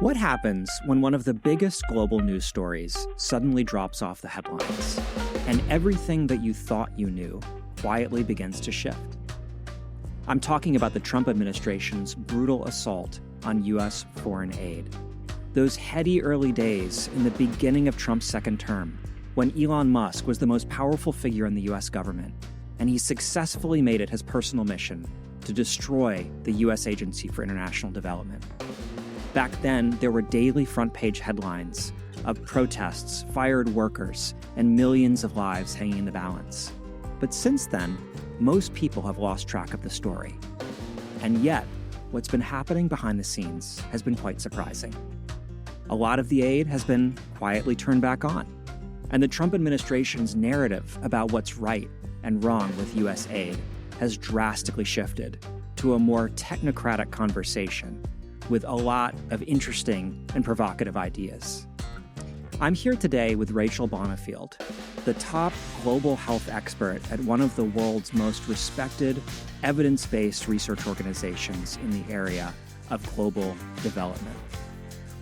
What happens when one of the biggest global news stories suddenly drops off the headlines and everything that you thought you knew quietly begins to shift? I'm talking about the Trump administration's brutal assault on U.S. foreign aid. Those heady early days in the beginning of Trump's second term, when Elon Musk was the most powerful figure in the U.S. government, and he successfully made it his personal mission to destroy the U.S. Agency for International Development. Back then, there were daily front-page headlines of protests, fired workers, and millions of lives hanging in the balance. But since then, most people have lost track of the story. And yet, what's been happening behind the scenes has been quite surprising. A lot of the aid has been quietly turned back on, and the Trump administration's narrative about what's right and wrong with U.S. aid has drastically shifted to a more technocratic conversation with a lot of interesting and provocative ideas. I'm here today with Rachel Bonnifield, the top global health expert at one of the world's most respected evidence-based research organizations in the area of global development.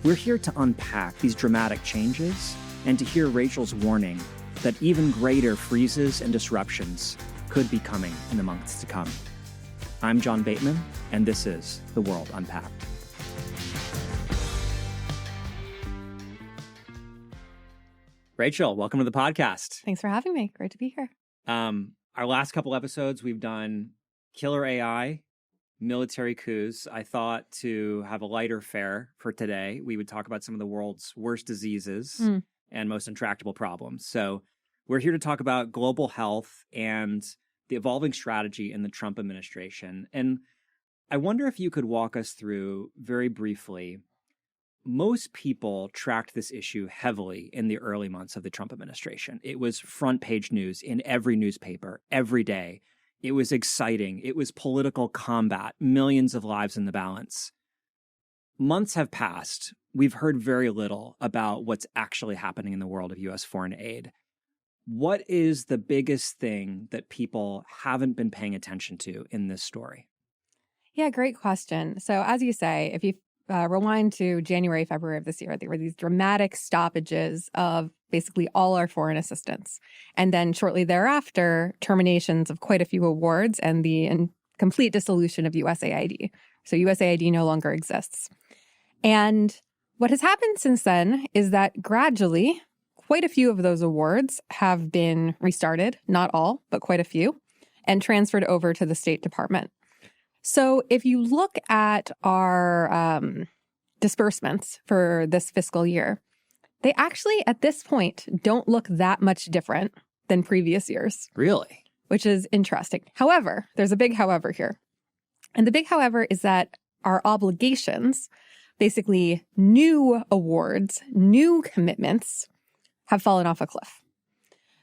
We're here to unpack these dramatic changes and to hear Rachel's warning that even greater freezes and disruptions could be coming in the months to come. I'm John Bateman, and this is The World Unpacked. Rachel, welcome to the podcast. Thanks for having me. Great to be here. Our last couple episodes, we've done killer AI, military coups. I thought to have a lighter fare for today, we would talk about some of the world's worst diseases and most intractable problems. So we're here to talk about global health and the evolving strategy in the Trump administration. And I wonder if you could walk us through very briefly. Most people tracked this issue heavily in the early months of the Trump administration. It was front page news in every newspaper, every day. It was exciting. It was political combat, millions of lives in the balance. Months have passed. We've heard very little about what's actually happening in the world of U.S. foreign aid. What is the biggest thing that people haven't been paying attention to in this story? Yeah, great question. So as you say, if you rewind to January, February of this year, there were these dramatic stoppages of basically all our foreign assistance. And then shortly thereafter, terminations of quite a few awards and the complete dissolution of USAID. So USAID no longer exists. And what has happened since then is that gradually, quite a few of those awards have been restarted, not all, but quite a few, and transferred over to the State Department. So if you look at our disbursements for this fiscal year, they actually, at this point, don't look that much different than previous years. Really? Which is interesting. However, there's a big however here. And the big however is that our obligations, basically new awards, new commitments, have fallen off a cliff.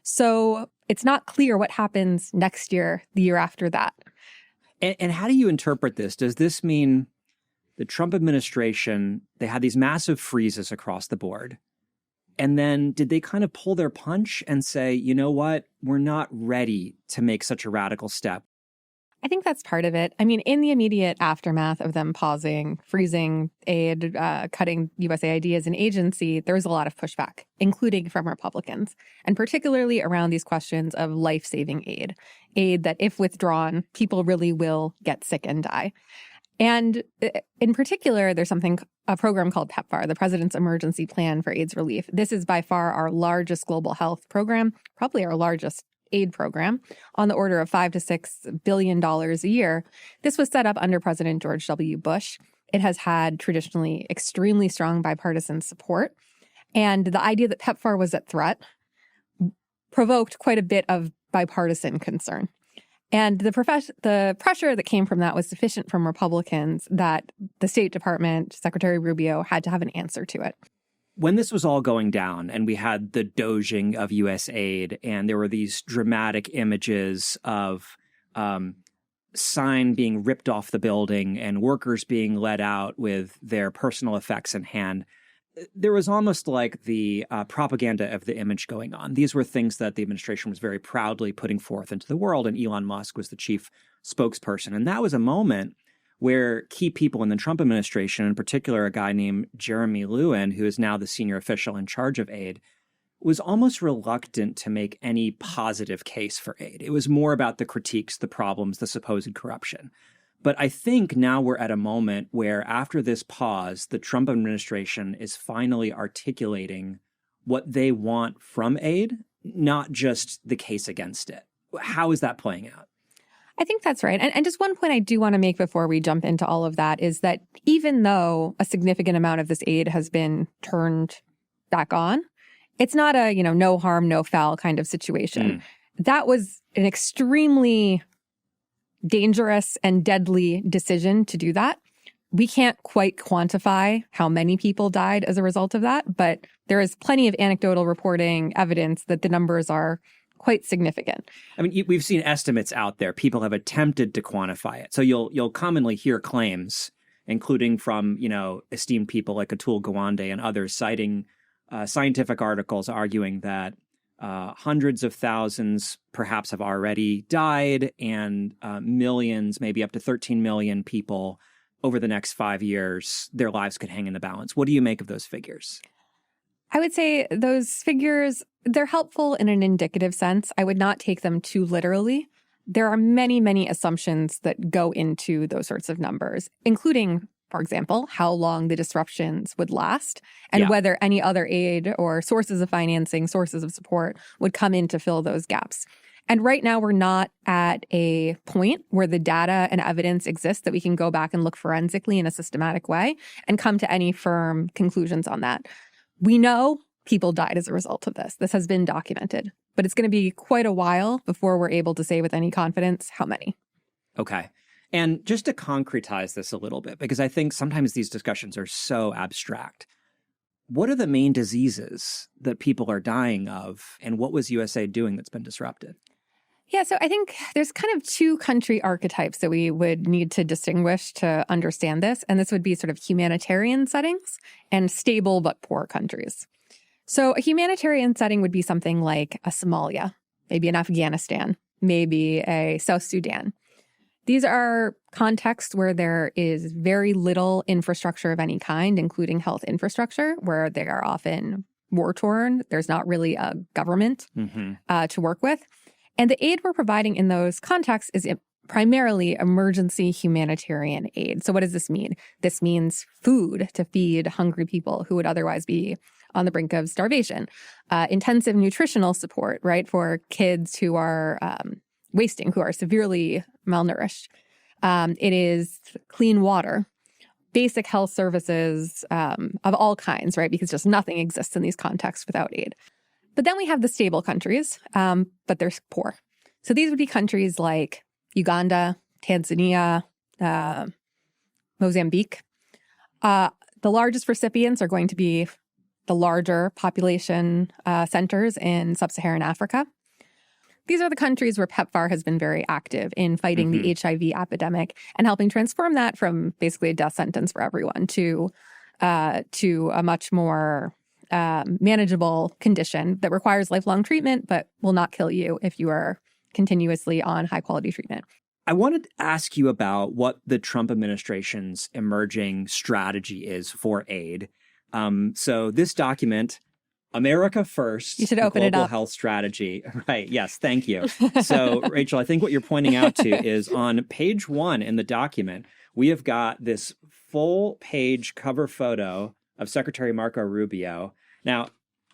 So it's not clear what happens next year, the year after that. And how do you interpret this? Does this mean the Trump administration, they had these massive freezes across the board, and then did they kind of pull their punch and say, you know what, we're not ready to make such a radical step? I think that's part of it. I mean, in the immediate aftermath of them pausing, freezing aid, cutting USAID as an agency, there was a lot of pushback, including from Republicans, and particularly around these questions of life-saving aid that if withdrawn, people really will get sick and die. And in particular, there's a program called PEPFAR, the President's Emergency Plan for AIDS Relief. This is by far our largest global health program, probably our largest aid program, on the order of $5 to $6 billion a year. This was set up under President George W. Bush. It has had traditionally extremely strong bipartisan support. And the idea that PEPFAR was at threat provoked quite a bit of bipartisan concern. And the pressure that came from that was sufficient from Republicans that the State Department, Secretary Rubio, had to have an answer to it. When this was all going down and we had the DOGing of U.S. aid and there were these dramatic images of sign being ripped off the building and workers being let out with their personal effects in hand, there was almost like the propaganda of the image going on. These were things that the administration was very proudly putting forth into the world, and Elon Musk was the chief spokesperson. And that was a moment where key people in the Trump administration, in particular a guy named Jeremy Lewin, who is now the senior official in charge of aid, was almost reluctant to make any positive case for aid. It was more about the critiques, the problems, the supposed corruption. But I think now we're at a moment where after this pause, the Trump administration is finally articulating what they want from aid, not just the case against it. How is that playing out? I think that's right. And just one point I do want to make before we jump into all of that is that even though a significant amount of this aid has been turned back on, it's not a, no harm, no foul kind of situation. That was an extremely dangerous and deadly decision to do that. We can't quite quantify how many people died as a result of that, but there is plenty of anecdotal reporting evidence that the numbers are quite significant. I mean, we've seen estimates out there. People have attempted to quantify it. So you'll commonly hear claims, including from, esteemed people like Atul Gawande and others, citing scientific articles arguing that hundreds of thousands perhaps have already died, and millions, maybe up to 13 million people over the next 5 years, their lives could hang in the balance. What do you make of those figures? I would say those figures, they're helpful in an indicative sense. I would not take them too literally. There are many, many assumptions that go into those sorts of numbers, including, for example, how long the disruptions would last and whether any other aid or sources of financing, sources of support would come in to fill those gaps. And right now, we're not at a point where the data and evidence exists that we can go back and look forensically in a systematic way and come to any firm conclusions on that. We know people died as a result of this. This has been documented, but it's going to be quite a while before we're able to say with any confidence how many. Okay. And just to concretize this a little bit, because I think sometimes these discussions are so abstract, what are the main diseases that people are dying of, and what was USAID doing that's been disrupted? Yeah, so I think there's kind of two country archetypes that we would need to distinguish to understand this. And this would be sort of humanitarian settings and stable but poor countries. So a humanitarian setting would be something like a Somalia, maybe an Afghanistan, maybe a South Sudan. These are contexts where there is very little infrastructure of any kind, including health infrastructure, where they are often war-torn. There's not really a government to work with. And the aid we're providing in those contexts is primarily emergency humanitarian aid. So what does this mean? This means food to feed hungry people who would otherwise be on the brink of starvation. Intensive nutritional support, right, for kids who are wasting, who are severely malnourished. It is clean water, basic health services of all kinds, right, because just nothing exists in these contexts without aid. But then we have the stable countries, but they're poor. So these would be countries like Uganda, Tanzania, Mozambique. The largest recipients are going to be the larger population centers in sub-Saharan Africa. These are the countries where PEPFAR has been very active in fighting the HIV epidemic and helping transform that from basically a death sentence for everyone to a much more manageable condition that requires lifelong treatment, but will not kill you if you are continuously on high-quality treatment. I wanted to ask you about what the Trump administration's emerging strategy is for aid. So this document, America First, you should open it Global up. Health Strategy. Right. Yes. Thank you. So, Rachel, I think what you're pointing out to is on page 1 in the document, we have got this full page cover photo of Secretary Marco Rubio. Now,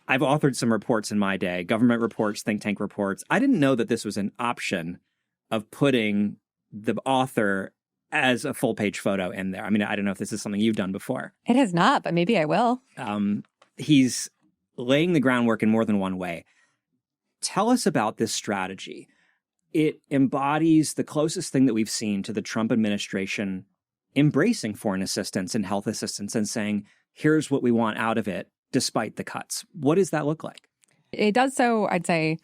I've authored some reports in my day, government reports, think tank reports. I didn't know that this was an option of putting the author as a full page photo in there. I mean, I don't know if this is something you've done before. It has not, but maybe I will. He's laying the groundwork in more than one way. Tell us about this strategy. It embodies the closest thing that we've seen to the Trump administration embracing foreign assistance and health assistance and saying, here's what we want out of it, despite the cuts. What does that look like? It does so, I'd say,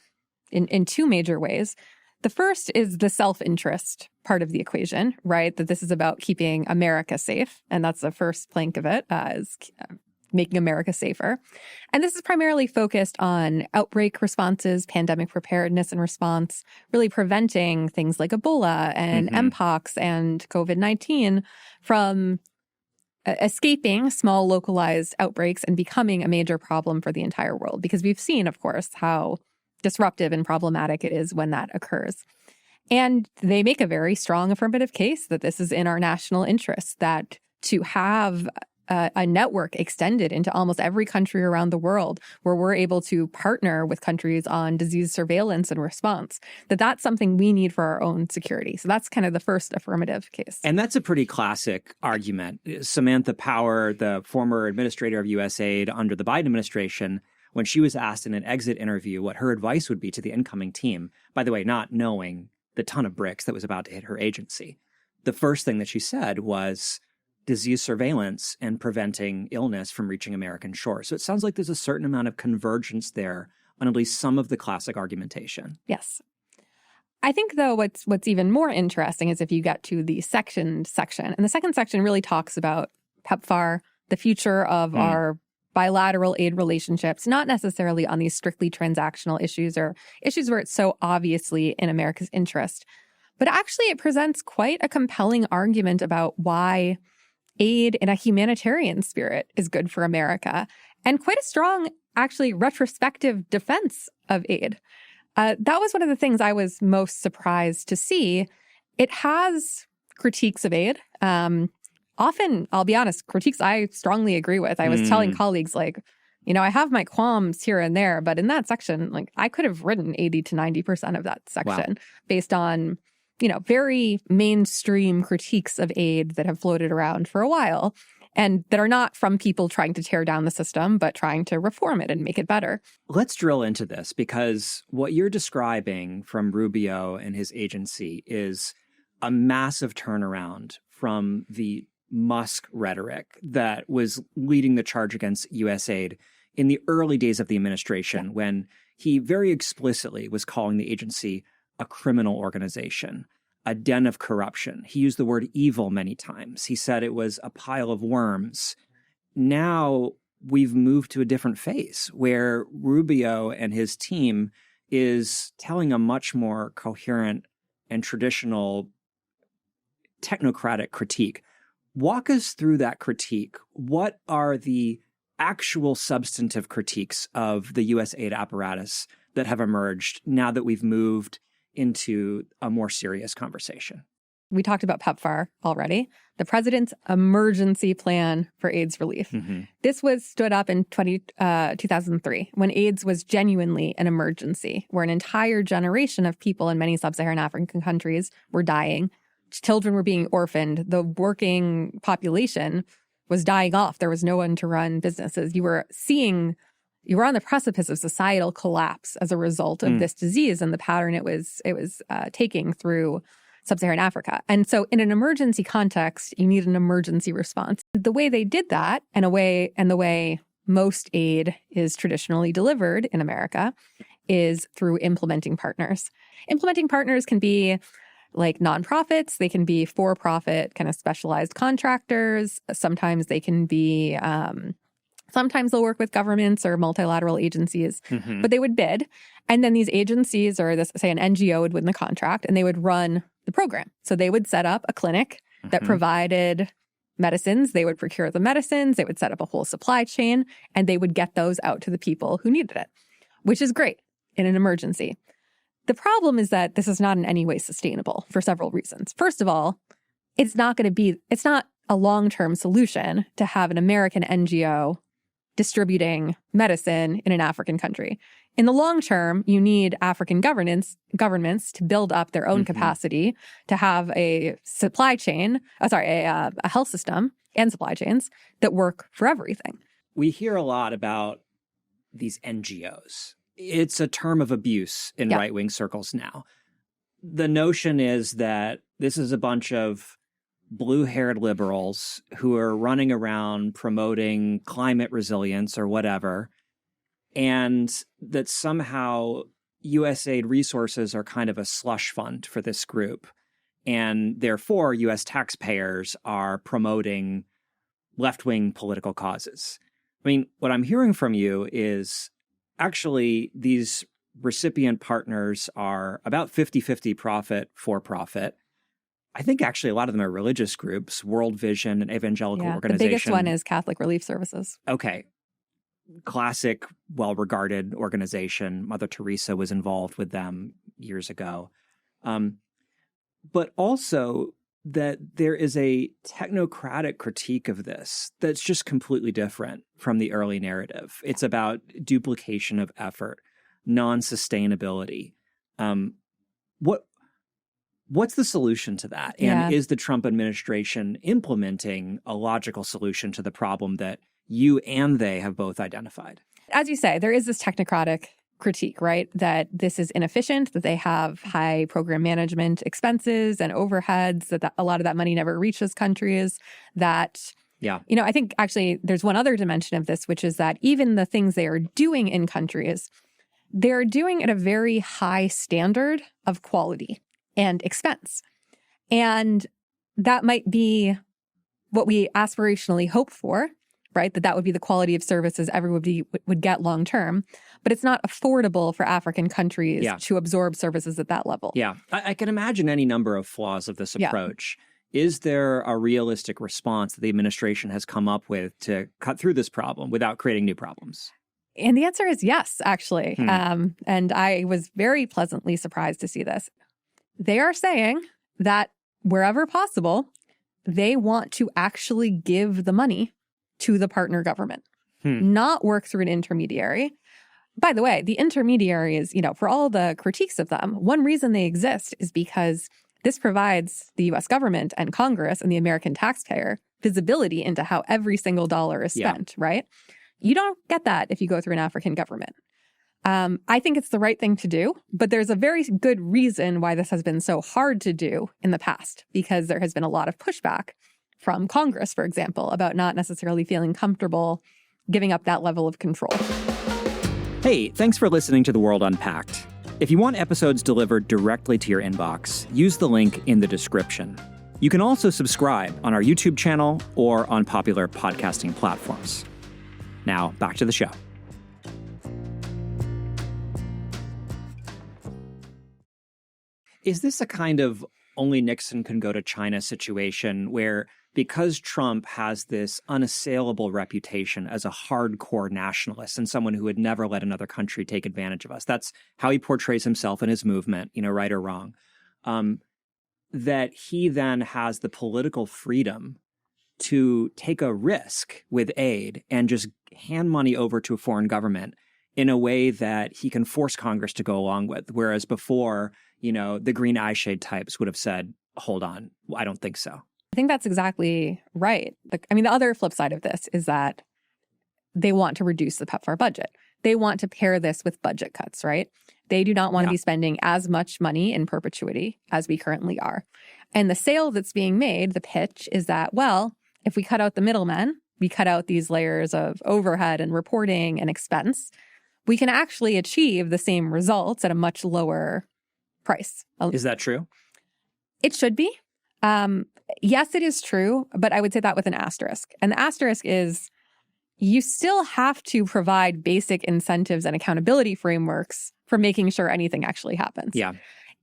in two major ways. The first is the self-interest part of the equation, right? That this is about keeping America safe. And that's the first plank of it, is making America safer. And this is primarily focused on outbreak responses, pandemic preparedness and response, really preventing things like Ebola and Mpox and COVID-19 from escaping small localized outbreaks and becoming a major problem for the entire world. Because we've seen, of course, how disruptive and problematic it is when that occurs. And they make a very strong affirmative case that this is in our national interest, that to have a network extended into almost every country around the world where we're able to partner with countries on disease surveillance and response, that's something we need for our own security. So that's kind of the first affirmative case. And that's a pretty classic argument. Samantha Power, the former administrator of USAID under the Biden administration, when she was asked in an exit interview what her advice would be to the incoming team, by the way, not knowing the ton of bricks that was about to hit her agency, the first thing that she said was disease surveillance and preventing illness from reaching American shores. So it sounds like there's a certain amount of convergence there on at least some of the classic argumentation. Yes. I think, though, what's even more interesting is if you get to the second section. And the second section really talks about PEPFAR, the future of our bilateral aid relationships, not necessarily on these strictly transactional issues or issues where it's so obviously in America's interest. But actually, it presents quite a compelling argument about why aid in a humanitarian spirit is good for America, and quite a strong, actually, retrospective defense of aid. That was one of the things I was most surprised to see. It has critiques of aid. Often, I'll be honest, critiques I strongly agree with. I was telling colleagues, like, I have my qualms here and there, but in that section, like, I could have written 80 to 90% of that section based on very mainstream critiques of aid that have floated around for a while and that are not from people trying to tear down the system, but trying to reform it and make it better. Let's drill into this, because what you're describing from Rubio and his agency is a massive turnaround from the Musk rhetoric that was leading the charge against USAID in the early days of the administration, when he very explicitly was calling the agency a criminal organization, a den of corruption. He used the word evil many times. He said it was a pile of worms. Now we've moved to a different phase where Rubio and his team is telling a much more coherent and traditional technocratic critique. Walk us through that critique. What are the actual substantive critiques of the USAID apparatus that have emerged now that we've moved into a more serious conversation? We talked about PEPFAR already, the president's emergency plan for AIDS relief. This was stood up in 2003 when AIDS was genuinely an emergency, where an entire generation of people in many sub-Saharan African countries were dying. Children were being orphaned. The working population was dying off. There was no one to run businesses. You were on the precipice of societal collapse as a result of this disease and the pattern it was taking through sub-Saharan Africa. And so in an emergency context, you need an emergency response. The way they did that, and the way most aid is traditionally delivered in America, is through implementing partners. Implementing partners can be like nonprofits. They can be for-profit kind of specialized contractors. Sometimes they can be sometimes they'll work with governments or multilateral agencies, but they would bid. And then these agencies, or this, say an NGO, would win the contract and they would run the program. So they would set up a clinic that provided medicines. They would procure the medicines. They would set up a whole supply chain, and they would get those out to the people who needed it, which is great in an emergency. The problem is that this is not in any way sustainable for several reasons. First of all, it's not a long-term solution to have an American NGO distributing medicine in an African country. In the long term, you need African governments to build up their own capacity to have a supply chain, a health system and supply chains that work for everything. We hear a lot about these NGOs. It's a term of abuse in right-wing circles now. The notion is that this is a bunch of blue-haired liberals who are running around promoting climate resilience or whatever, and that somehow USAID resources are kind of a slush fund for this group, and therefore U.S. taxpayers are promoting left-wing political causes. I mean, what I'm hearing from you is actually these recipient partners are about 50-50 profit for profit. I think actually a lot of them are religious groups, World Vision, an evangelical organization. The biggest one is Catholic Relief Services. Okay. Classic, well-regarded organization. Mother Teresa was involved with them years ago. But also that there is a technocratic critique of this that's just completely different from the early narrative. It's about duplication of effort, non-sustainability. What's the solution to that? And is the Trump administration implementing a logical solution to the problem that you and they have both identified? As you say, there is this technocratic critique, right? That this is inefficient, that they have high program management expenses and overheads, that a lot of that money never reaches countries, that, I think actually there's one other dimension of this, which is that even the things they are doing in countries, they're doing at a very high standard of quality and expense. And that might be what we aspirationally hope for, right? That would be the quality of services everybody would get long term. But it's not affordable for African countries to absorb services at that level. Yeah, I can imagine any number of flaws of this approach. Is there a realistic response that the administration has come up with to cut through this problem without creating new problems? And the answer is yes, actually. And I was very pleasantly surprised to see this. They are saying that wherever possible, they want to actually give the money to the partner government, not work through an intermediary. By the way, the intermediary is, for all the critiques of them, one reason they exist is because this provides the U.S. government and Congress and the American taxpayer visibility into how every single dollar is spent, right? You don't get that if you go through an African government. I think it's the right thing to do, but there's a very good reason why this has been so hard to do in the past, because there has been a lot of pushback from Congress, for example, about not necessarily feeling comfortable giving up that level of control. Hey, thanks for listening to The World Unpacked. If you want episodes delivered directly to your inbox, use the link in the description. You can also subscribe on our YouTube channel or on popular podcasting platforms. Now, back to the show. Is this a kind of only Nixon can go to China situation where, because Trump has this unassailable reputation as a hardcore nationalist and someone who would never let another country take advantage of us, that's how he portrays himself and his movement, right or wrong, that he then has the political freedom to take a risk with aid and just hand money over to a foreign government in a way that he can force Congress to go along with. Whereas before, the green eyeshade types would have said, hold on, I don't think so. I think that's exactly right. The other flip side of this is that they want to reduce the PEPFAR budget. They want to pair this with budget cuts, right? They do not want to be spending as much money in perpetuity as we currently are. And the sale that's being made, the pitch, is that, well, if we cut out the middlemen, we cut out these layers of overhead and reporting and expense, we can actually achieve the same results at a much lower price. Is that true? It should be. Yes, it is true, but I would say that with an asterisk. And the asterisk is you still have to provide basic incentives and accountability frameworks for making sure anything actually happens. Yeah.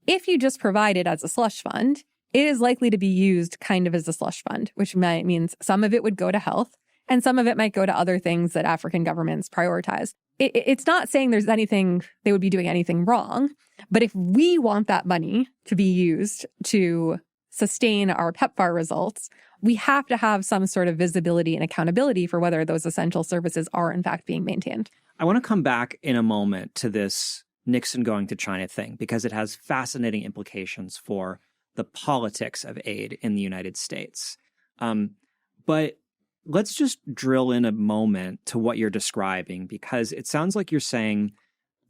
If you just provide it as a slush fund, it is likely to be used kind of as a slush fund, which means some of it would go to health and some of it might go to other things that African governments prioritize. It's not saying there's anything, they would be doing anything wrong, but if we want that money to be used to sustain our PEPFAR results, we have to have some sort of visibility and accountability for whether those essential services are in fact being maintained. I want to come back in a moment to this Nixon going to China thing, because it has fascinating implications for the politics of aid in the United States. But let's just drill in a moment to what you're describing, because it sounds like you're saying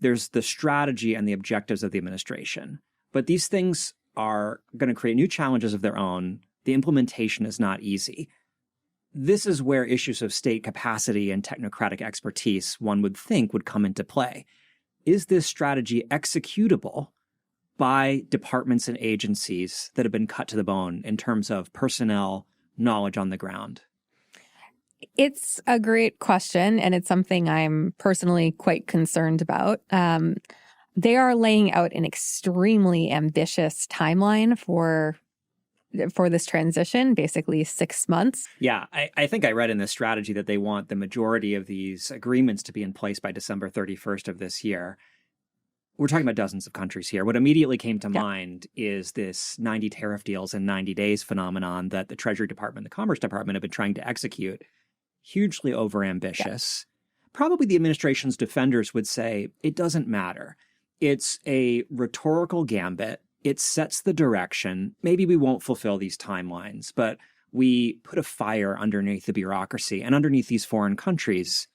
there's the strategy and the objectives of the administration, but these things are going to create new challenges of their own. The implementation is not easy. This is where issues of state capacity and technocratic expertise, one would think, would come into play. Is this strategy executable by departments and agencies that have been cut to the bone in terms of personnel, knowledge on the ground? It's a great question, and it's something I'm personally quite concerned about. They are laying out an extremely ambitious timeline for this transition, basically 6 months. Yeah, I think I read in this strategy that they want the majority of these agreements to be in place by December 31st of this year. We're talking about dozens of countries here. What immediately came to mind is this 90 tariff deals in 90 days phenomenon that the Treasury Department and the Commerce Department have been trying to execute. Hugely overambitious. Probably the administration's defenders would say it doesn't matter. It's a rhetorical gambit. It sets the direction. Maybe we won't fulfill these timelines, but we put a fire underneath the bureaucracy and underneath these foreign countries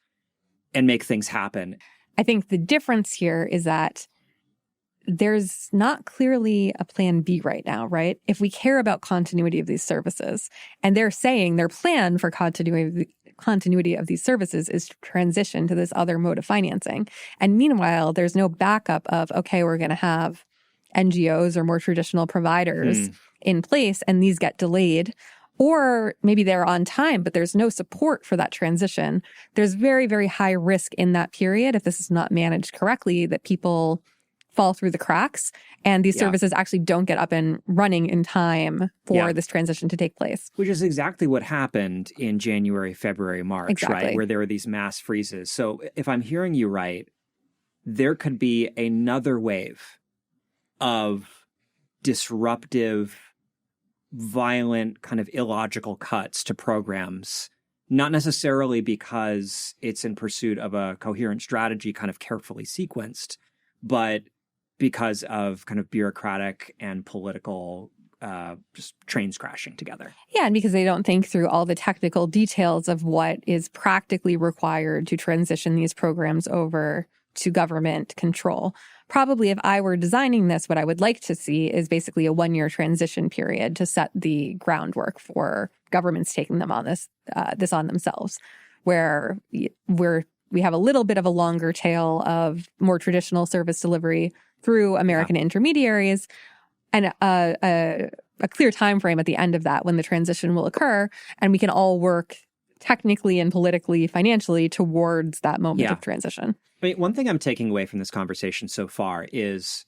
and make things happen. I think the difference here is that there's not clearly a plan B right now, right? If we care about continuity of these services, and they're saying their plan for continuity of these services is to transition to this other mode of financing. And meanwhile, there's no backup of, okay, we're going to have NGOs or more traditional providers in place, and these get delayed. Or maybe they're on time, but there's no support for that transition. There's very, very high risk in that period, if this is not managed correctly, that people fall through the cracks and these services actually don't get up and running in time for this transition to take place. Which is exactly what happened in January, February, March, right? Where there were these mass freezes. So if I'm hearing you right, there could be another wave of disruptive, violent, kind of illogical cuts to programs, not necessarily because it's in pursuit of a coherent strategy kind of carefully sequenced, but because of kind of bureaucratic and political just trains crashing together. Yeah, and because they don't think through all the technical details of what is practically required to transition these programs over to government control. Probably if I were designing this, what I would like to see is basically a 1-year transition period to set the groundwork for governments taking them on this on themselves, where we have a little bit of a longer tail of more traditional service delivery through American intermediaries, and a clear time frame at the end of that when the transition will occur, and we can all work technically and politically, financially towards that moment of transition. I mean, one thing I'm taking away from this conversation so far is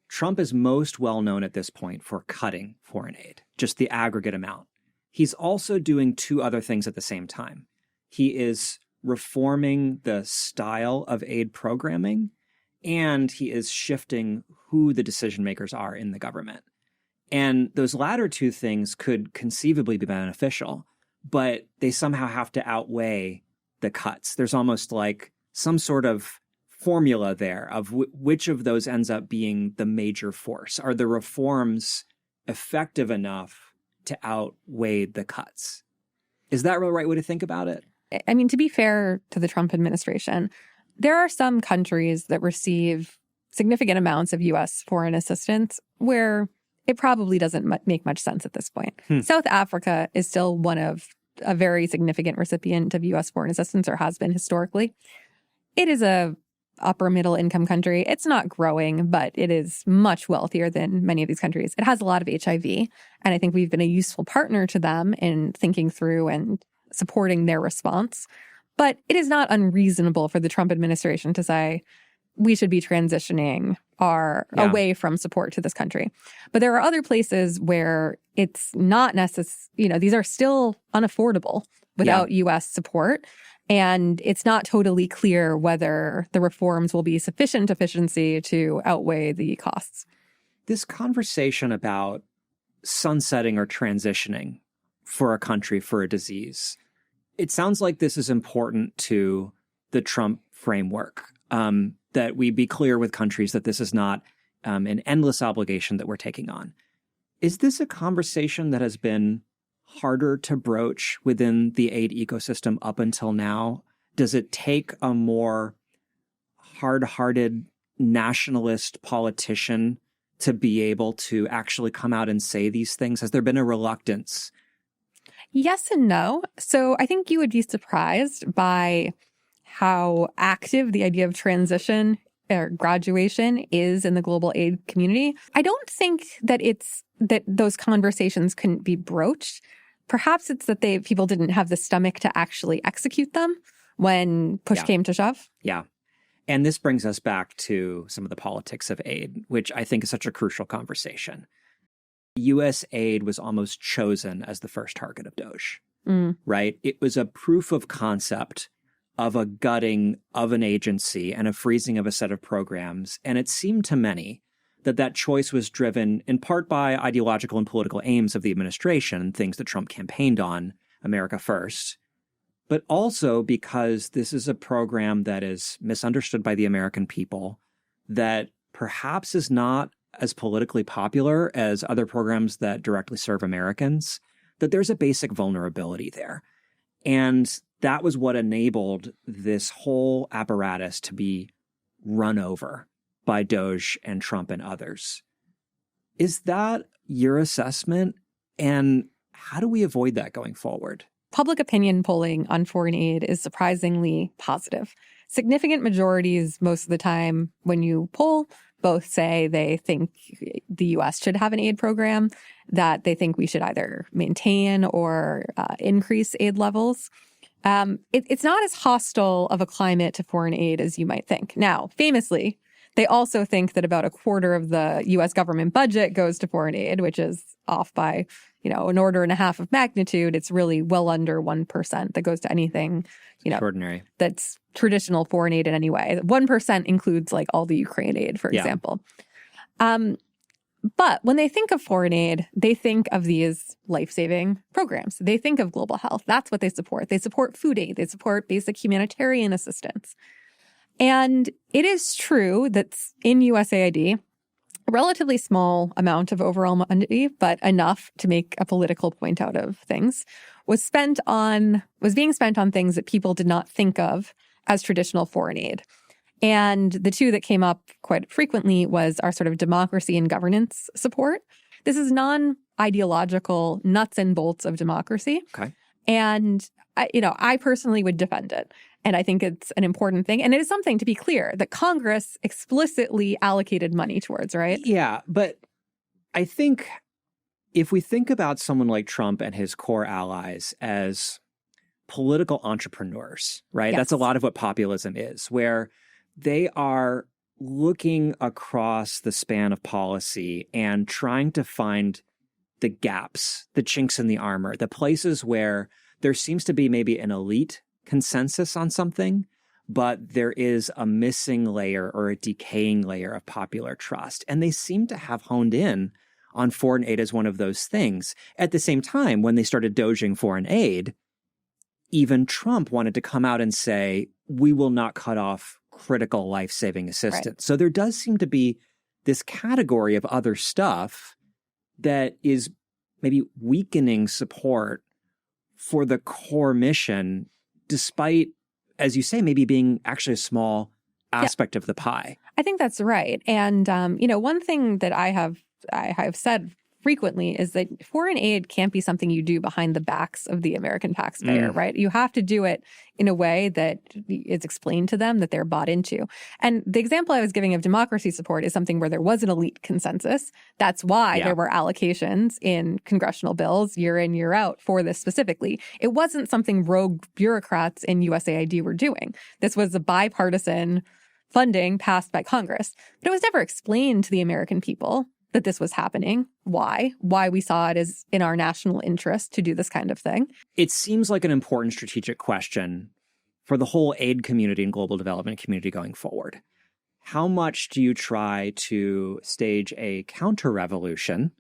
Trump is most well known at this point for cutting foreign aid, just the aggregate amount. He's also doing two other things at the same time. He is reforming the style of aid programming, and he is shifting who the decision makers are in the government. And those latter two things could conceivably be beneficial, but they somehow have to outweigh the cuts. There's almost like some sort of formula there of which of those ends up being the major force. Are the reforms effective enough to outweigh the cuts? Is that the right way to think about it? I mean, to be fair to the Trump administration, there are some countries that receive significant amounts of U.S. foreign assistance where it probably doesn't make much sense at this point. South Africa is still one of a very significant recipient of U.S. foreign assistance, or has been historically. It is a upper middle income country. It's not growing, but it is much wealthier than many of these countries. It has a lot of HIV, and I think we've been a useful partner to them in thinking through and supporting their response. But it is not unreasonable for the Trump administration to say, we should be transitioning away from support to this country. But there are other places where it's not necessary. These are still unaffordable without U.S. support. And it's not totally clear whether the reforms will be sufficient efficiency to outweigh the costs. This conversation about sunsetting or transitioning for a country for a disease, it sounds like this is important to the Trump framework, that we be clear with countries that this is not an endless obligation that we're taking on. Is this a conversation that has been harder to broach within the aid ecosystem up until now? Does it take a more hard-hearted nationalist politician to be able to actually come out and say these things? Has there been a reluctance? Yes and no. So I think you would be surprised by how active the idea of transition or graduation is in the global aid community. I don't think that those conversations couldn't be broached. perhaps it's that people didn't have the stomach to actually execute them when push came to shove. Yeah. And this brings us back to some of the politics of aid, which I think is such a crucial conversation. U.S. aid was almost chosen as the first target of DOGE, right? It was a proof of concept of a gutting of an agency and a freezing of a set of programs. And it seemed to many that choice was driven in part by ideological and political aims of the administration, things that Trump campaigned on, America First, but also because this is a program that is misunderstood by the American people, that perhaps is not as politically popular as other programs that directly serve Americans, that there's a basic vulnerability there. And that was what enabled this whole apparatus to be run over by DOGE and Trump and others. Is that your assessment? And how do we avoid that going forward? Public opinion polling on foreign aid is surprisingly positive. Significant majorities, most of the time when you poll, both say they think the U.S. should have an aid program, that they think we should either maintain or increase aid levels. It's not as hostile of a climate to foreign aid as you might think. Now, famously, they also think that about a quarter of the U.S. government budget goes to foreign aid, which is off by, an order and a half of magnitude. It's really well under 1% that goes to anything, extraordinary, that's traditional foreign aid in any way. 1% includes like all the Ukraine aid, for example. But when they think of foreign aid, they think of these life-saving programs. They think of global health. That's what they support. They support food aid. They support basic humanitarian assistance. And it is true that in USAID, a relatively small amount of overall money, but enough to make a political point out of things, was being spent on things that people did not think of as traditional foreign aid. And the two that came up quite frequently was our sort of democracy and governance support. This is non-ideological nuts and bolts of democracy. Okay. And I personally would defend it. And I think it's an important thing. And it is something, to be clear, that Congress explicitly allocated money towards, right? Yeah, but I think if we think about someone like Trump and his core allies as political entrepreneurs, right? Yes. That's a lot of what populism is, where they are looking across the span of policy and trying to find the gaps, the chinks in the armor, the places where there seems to be maybe an elite consensus on something, but there is a missing layer or a decaying layer of popular trust. And they seem to have honed in on foreign aid as one of those things. At the same time, when they started doging foreign aid, even Trump wanted to come out and say, we will not cut off critical life-saving assistance. Right. So there does seem to be this category of other stuff that is maybe weakening support for the core mission, despite, as you say, maybe being actually a small aspect of the pie. I think that's right. And, one thing that I have said frequently is that foreign aid can't be something you do behind the backs of the American taxpayer, right? You have to do it in a way that is explained to them, that they're bought into. And the example I was giving of democracy support is something where there was an elite consensus. That's why there were allocations in congressional bills year in, year out for this specifically. It wasn't something rogue bureaucrats in USAID were doing. This was a bipartisan funding passed by Congress. But it was never explained to the American people that this was happening, why we saw it as in our national interest to do this kind of thing. It seems like an important strategic question for the whole aid community and global development community going forward. How much do you try to stage a counter-revolution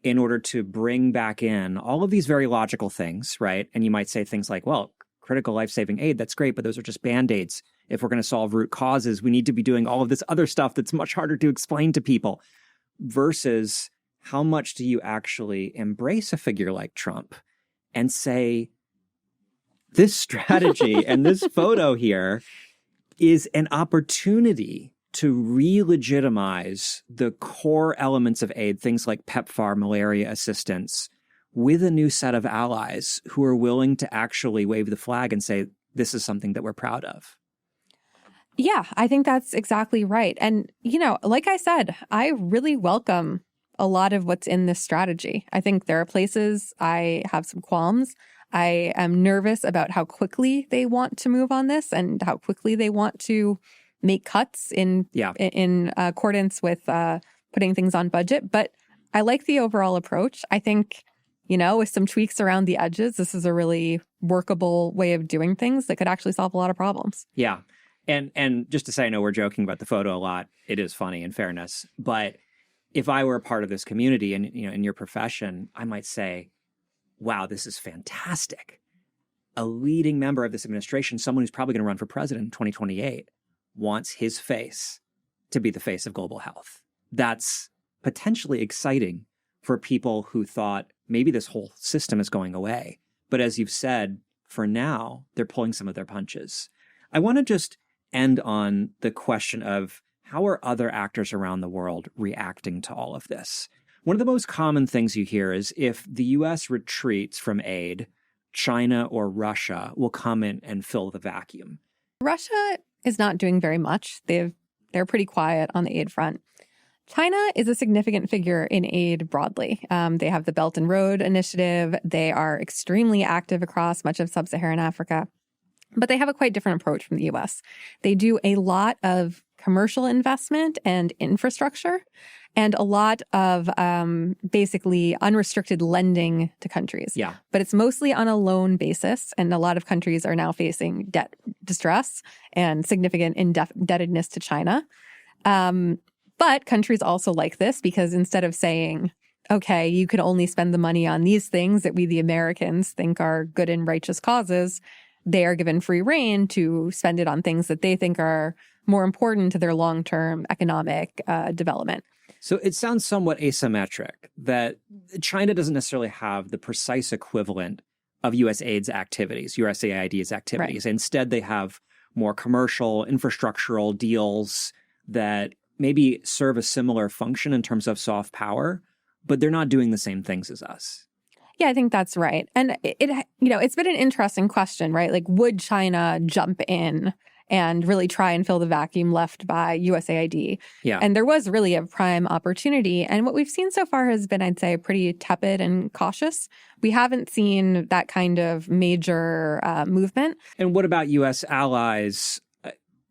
in order to bring back in all of these very logical things, right? And you might say things like, well, critical life-saving aid, that's great, but those are just Band-Aids. If we're going to solve root causes, we need to be doing all of this other stuff that's much harder to explain to people. Versus how much do you actually embrace a figure like Trump and say, this strategy and this photo here is an opportunity to re-legitimize the core elements of aid, things like PEPFAR, malaria assistance, with a new set of allies who are willing to actually wave the flag and say, this is something that we're proud of. Yeah, I think that's exactly right. And, like I said, I really welcome a lot of what's in this strategy. I think there are places I have some qualms. I am nervous about how quickly they want to move on this and how quickly they want to make cuts in accordance with putting things on budget. But I like the overall approach. I think, with some tweaks around the edges, this is a really workable way of doing things that could actually solve a lot of problems. Yeah. And just to say, I know we're joking about the photo a lot. It is funny, in fairness. But if I were a part of this community and, in your profession, I might say, wow, this is fantastic. A leading member of this administration, someone who's probably going to run for president in 2028, wants his face to be the face of global health. That's potentially exciting for people who thought maybe this whole system is going away. But as you've said, for now, they're pulling some of their punches. I want to just end on the question of how are other actors around the world reacting to all of this? One of the most common things you hear is if the U.S. retreats from aid, China or Russia will come in and fill the vacuum. Russia is not doing very much. They're pretty quiet on the aid front. China is a significant figure in aid broadly. They have the Belt and Road Initiative. They are extremely active across much of sub-Saharan Africa. But they have a quite different approach from the U.S. They do a lot of commercial investment and infrastructure and a lot of basically unrestricted lending to countries. Yeah. But it's mostly on a loan basis. And a lot of countries are now facing debt distress and significant indebtedness to China. But countries also like this because instead of saying, okay, you can only spend the money on these things that we, the Americans, think are good and righteous causes, they are given free rein to spend it on things that they think are more important to their long-term economic development. So it sounds somewhat asymmetric that China doesn't necessarily have the precise equivalent of USAID's activities, USAID's activities. Right. Instead, they have more commercial, infrastructural deals that maybe serve a similar function in terms of soft power, but they're not doing the same things as us. Yeah, I think that's right. And it's been an interesting question, right? Like, would China jump in and really try and fill the vacuum left by USAID? Yeah. And there was really a prime opportunity. And what we've seen so far has been, I'd say, pretty tepid and cautious. We haven't seen that kind of major movement. And what about U.S. allies?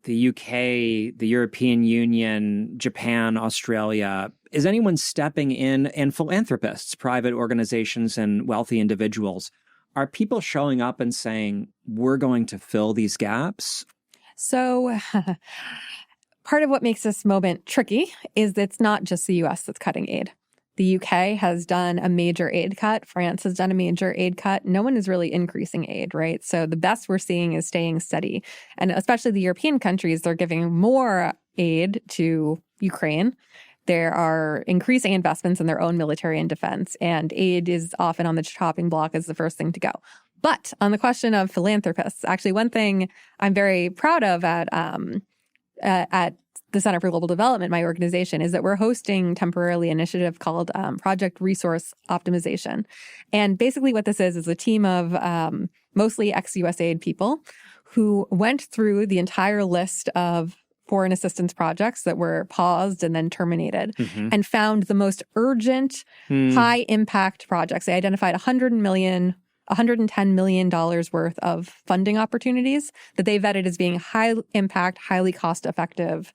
The UK, the European Union, Japan, Australia. Is anyone stepping in? And philanthropists, private organizations, and wealthy individuals, are people showing up and saying, we're going to fill these gaps? So part of what makes this moment tricky is that it's not just the U.S. that's cutting aid. The UK has done a major aid cut. France has done a major aid cut. No one is really increasing aid, right? So the best we're seeing is staying steady. And especially the European countries, they're giving more aid to Ukraine. There are increasing investments in their own military and defense, and aid is often on the chopping block as the first thing to go. But on the question of philanthropists, actually one thing I'm very proud of at the Center for Global Development, my organization, is that we're hosting temporarily an initiative called Project Resource Optimization. And basically what this is a team of mostly ex-USAID people who went through the entire list of foreign assistance projects that were paused and then terminated and found the most urgent, high impact projects. They identified $110 million worth of funding opportunities that they vetted as being high impact, highly cost effective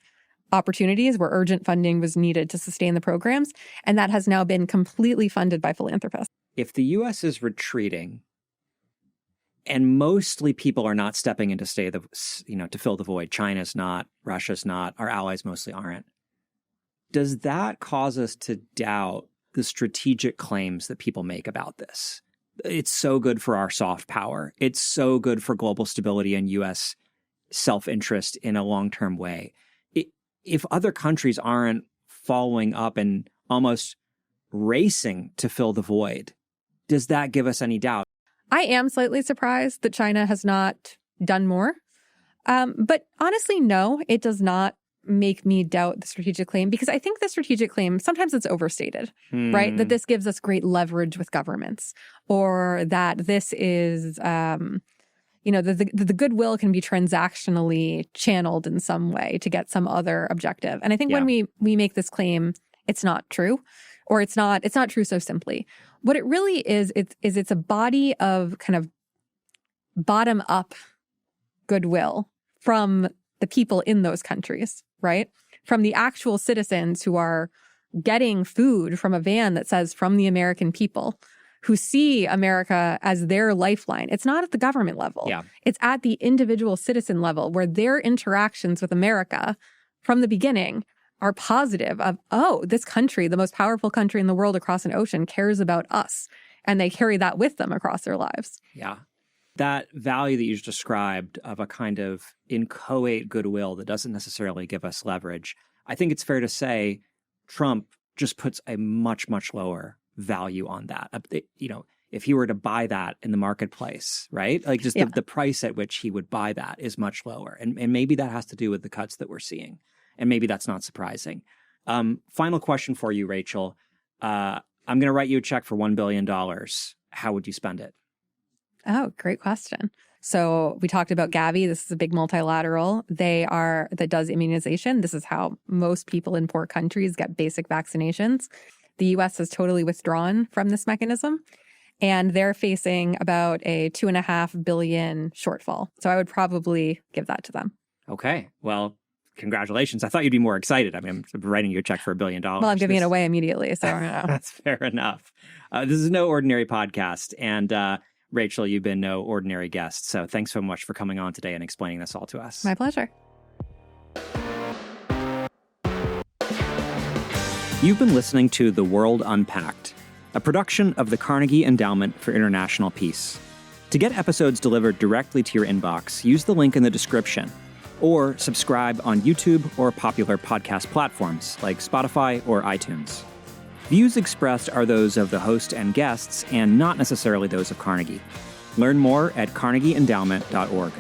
opportunities where urgent funding was needed to sustain the programs. And that has now been completely funded by philanthropists. If the U.S. is retreating and mostly people are not stepping in to to fill the void, China's not, Russia's not, our allies mostly aren't, does that cause us to doubt the strategic claims that people make about this? It's so good for our soft power. It's so good for global stability and U.S. self-interest in a long-term way. If other countries aren't following up and almost racing to fill the void, does that give us any doubt? I am slightly surprised that China has not done more. But honestly, no, it does not make me doubt the strategic claim, because I think the strategic claim, sometimes it's overstated, right? That this gives us great leverage with governments, or that this is, the goodwill can be transactionally channeled in some way to get some other objective. And I think when we make this claim, it's not true. or it's not true so simply. What it really is, it's a body of kind of bottom up goodwill from the people in those countries, right? From the actual citizens who are getting food from a van that says from the American people, who see America as their lifeline. It's not at the government level. Yeah. It's at the individual citizen level, where their interactions with America from the beginning are positive of, oh, this country, the most powerful country in the world across an ocean, cares about us. And they carry that with them across their lives. Yeah. That value that you just described of a kind of inchoate goodwill that doesn't necessarily give us leverage, I think it's fair to say Trump just puts a much, much lower value on that. If he were to buy that in the marketplace, right? Like just the price at which he would buy that is much lower. And maybe that has to do with the cuts that we're seeing. And maybe that's not surprising. Final question for you, Rachel. I'm going to write you a check for $1 billion. How would you spend it? Oh, great question. So we talked about Gavi. This is a big multilateral. That does immunization. This is how most people in poor countries get basic vaccinations. The U.S. has totally withdrawn from this mechanism, and they're facing about a $2.5 billion shortfall. So I would probably give that to them. Okay. Well, congratulations. I thought you'd be more excited. I mean, I'm writing you a check for $1 billion. Well, I'm giving it away immediately. So That's fair enough. This is no ordinary podcast. And Rachel, you've been no ordinary guest. So thanks so much for coming on today and explaining this all to us. My pleasure. You've been listening to The World Unpacked, a production of the Carnegie Endowment for International Peace. To get episodes delivered directly to your inbox, use the link in the description, or subscribe on YouTube or popular podcast platforms like Spotify or iTunes. Views expressed are those of the host and guests and not necessarily those of Carnegie. Learn more at carnegieendowment.org.